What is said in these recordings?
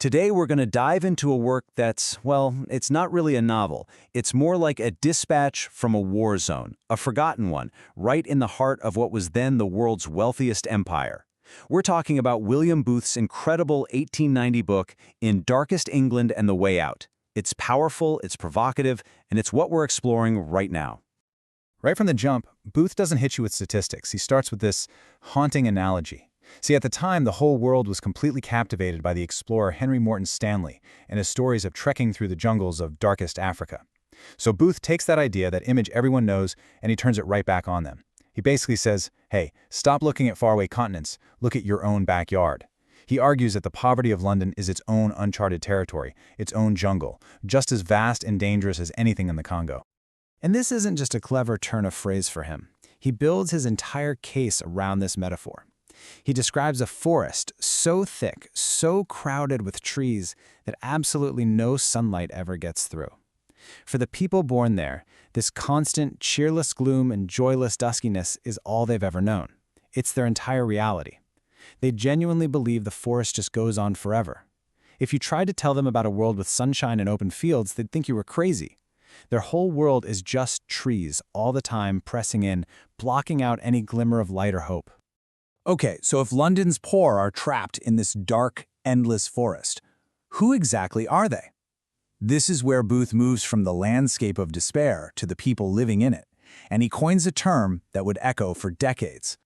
Today we're going to dive into a work that's, well, it's not really a novel. It's more like a dispatch from a war zone, a forgotten one, right in the heart of what was then the world's wealthiest empire. We're talking about William Booth's incredible 1890 book, In Darkest England and the Way Out. It's powerful, it's provocative, and it's what we're exploring right now. Right from the jump, Booth doesn't hit you with statistics. He starts with this haunting analogy. See, at the time, the whole world was completely captivated by the explorer Henry Morton Stanley and his stories of trekking through the jungles of darkest Africa. So Booth takes that idea, that image everyone knows, and he turns it right back on them. He basically says, hey, stop looking at faraway continents, look at your own backyard. He argues that the poverty of London is its own uncharted territory, its own jungle, just as vast and dangerous as anything in the Congo. And this isn't just a clever turn of phrase for him. He builds his entire case around this metaphor. He describes a forest so thick, so crowded with trees that absolutely no sunlight ever gets through. For the people born there, this constant, cheerless gloom and joyless duskiness is all they've ever known. It's their entire reality. They genuinely believe the forest just goes on forever. If you tried to tell them about a world with sunshine and open fields, they'd think you were crazy. Their whole world is just trees all the time pressing in, blocking out any glimmer of light or hope. Okay, so if London's poor are trapped in this dark, endless forest, who exactly are they? This is where Booth moves from the landscape of despair to the people living in it, and he coins a term that would echo for decades.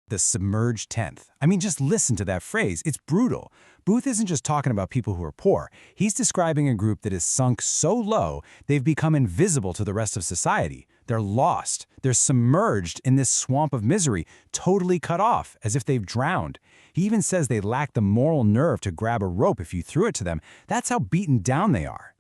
The Submerged Tenth. I mean, just listen to that phrase. It's brutal. Booth isn't just talking about people who are poor. He's describing a group that is sunk so low they've become invisible to the rest of society. They're lost. They're submerged in this swamp of misery, totally cut off, as if they've drowned. He even says they lack the moral nerve to grab a rope if you threw it to them. That's how beaten down they are.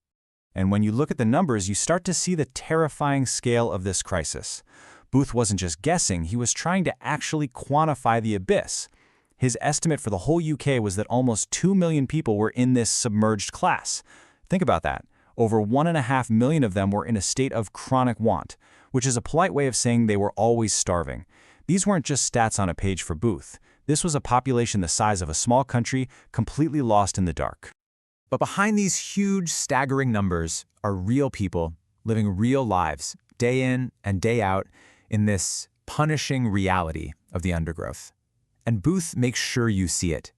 And when you look at the numbers, you start to see the terrifying scale of this crisis. Booth wasn't just guessing, he was trying to actually quantify the abyss. His estimate for the whole UK was that almost 2 million people were in this submerged class. Think about that. Over 1.5 million of them were in a state of chronic want, which is a polite way of saying they were always starving. These weren't just stats on a page for Booth. This was a population the size of a small country, completely lost in the dark. But behind these huge, staggering numbers are real people living real lives, day in and day out, in this punishing reality of the undergrowth. And Booth makes sure you see it.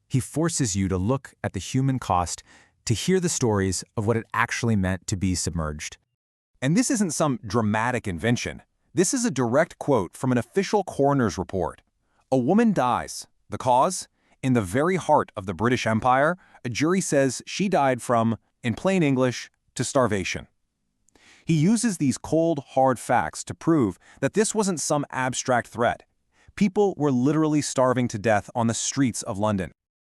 He forces you to look at the human cost, to hear the stories of what it actually meant to be submerged. And this isn't some dramatic invention. This is a direct quote from an official coroner's report. A woman dies. The cause? In the very heart of the British Empire, a jury says she died from, in plain English, to starvation. He uses these cold, hard facts to prove that this wasn't some abstract threat. People were literally starving to death on the streets of London.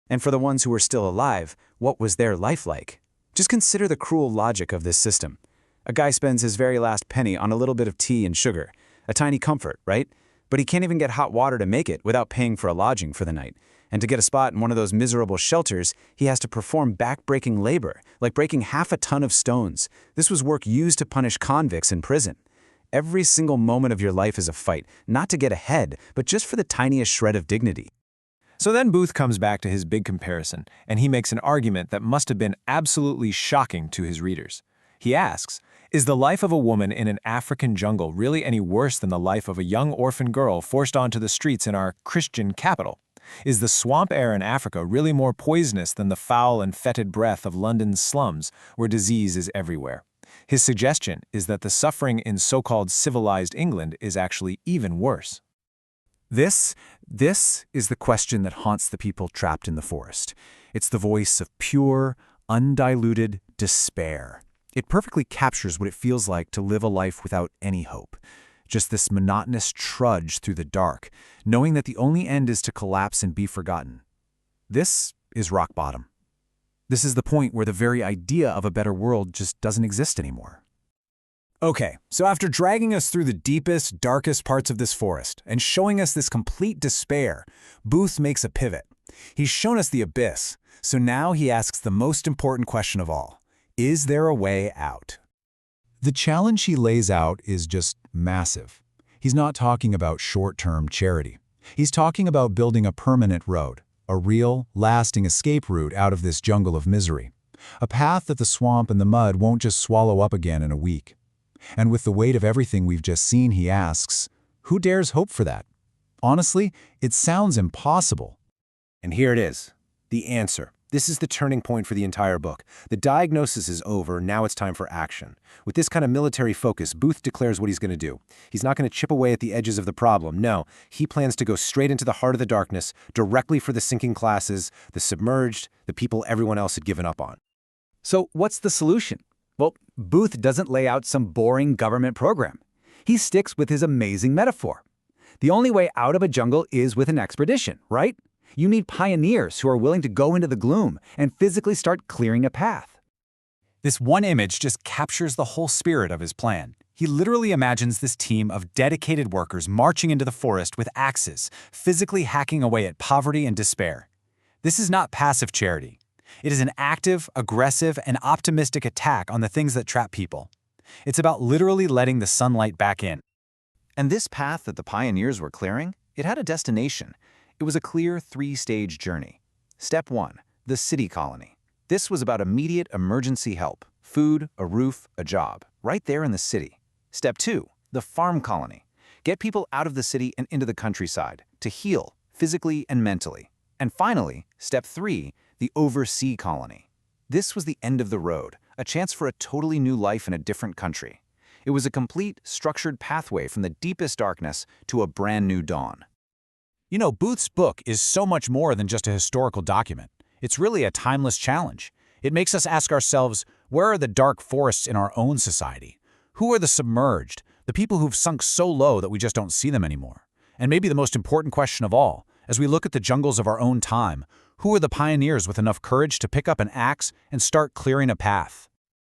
And for the ones who were still alive, what was their life like? Just consider the cruel logic of this system. A guy spends his very last penny on a little bit of tea and sugar. A tiny comfort, right? But he can't even get hot water to make it without paying for a lodging for the night. And to get a spot in one of those miserable shelters, he has to perform back-breaking labor, like breaking half a ton of stones. This was work used to punish convicts in prison. Every single moment of your life is a fight, not to get ahead, but just for the tiniest shred of dignity. So then Booth comes back to his big comparison, and he makes an argument that must have been absolutely shocking to his readers. He asks, is the life of a woman in an African jungle really any worse than the life of a young orphan girl forced onto the streets in our Christian capital? Is the swamp air in Africa really more poisonous than the foul and fetid breath of London's slums, where disease is everywhere? His suggestion is that the suffering in so-called civilized England is actually even worse. This is the question that haunts the people trapped in the forest. It's the voice of pure, undiluted despair. It perfectly captures what it feels like to live a life without any hope. Just this monotonous trudge through the dark, knowing that the only end is to collapse and be forgotten. This is rock bottom. This is the point where the very idea of a better world just doesn't exist anymore. Okay, so after dragging us through the deepest, darkest parts of this forest and showing us this complete despair, Booth makes a pivot. He's shown us the abyss, so now he asks the most important question of all. Is there a way out? The challenge he lays out is just massive. He's not talking about short-term charity. He's talking about building a permanent road, A real, lasting escape route out of this jungle of misery. A path that the swamp and the mud won't just swallow up again in a week. And with the weight of everything we've just seen, he asks, who dares hope for that? Honestly, it sounds impossible. And here it is, the answer. This is the turning point for the entire book. The diagnosis is over, now it's time for action. With this kind of military focus, Booth declares what he's going to do. He's not going to chip away at the edges of the problem. No, he plans to go straight into the heart of the darkness, directly for the sinking classes, the submerged, the people everyone else had given up on. So what's the solution? Well, Booth doesn't lay out some boring government program. He sticks with his amazing metaphor. The only way out of a jungle is with an expedition, right? You need pioneers who are willing to go into the gloom and physically start clearing a path. This one image just captures the whole spirit of his plan. He literally imagines this team of dedicated workers marching into the forest with axes, physically hacking away at poverty and despair. This is not passive charity. It is an active, aggressive, and optimistic attack on the things that trap people. It's about literally letting the sunlight back in. And this path that the pioneers were clearing, it had a destination. It was a clear three-stage journey. Step 1, the city colony. This was about immediate emergency help, food, a roof, a job, right there in the city. Step 2, the farm colony. Get people out of the city and into the countryside to heal, physically and mentally. And finally, step 3, the oversea colony. This was the end of the road, a chance for a totally new life in a different country. It was a complete, structured pathway from the deepest darkness to a brand new dawn. You know, Booth's book is so much more than just a historical document. It's really a timeless challenge. It makes us ask ourselves, where are the dark forests in our own society? Who are the submerged, the people who've sunk so low that we just don't see them anymore? And maybe the most important question of all, as we look at the jungles of our own time, who are the pioneers with enough courage to pick up an axe and start clearing a path?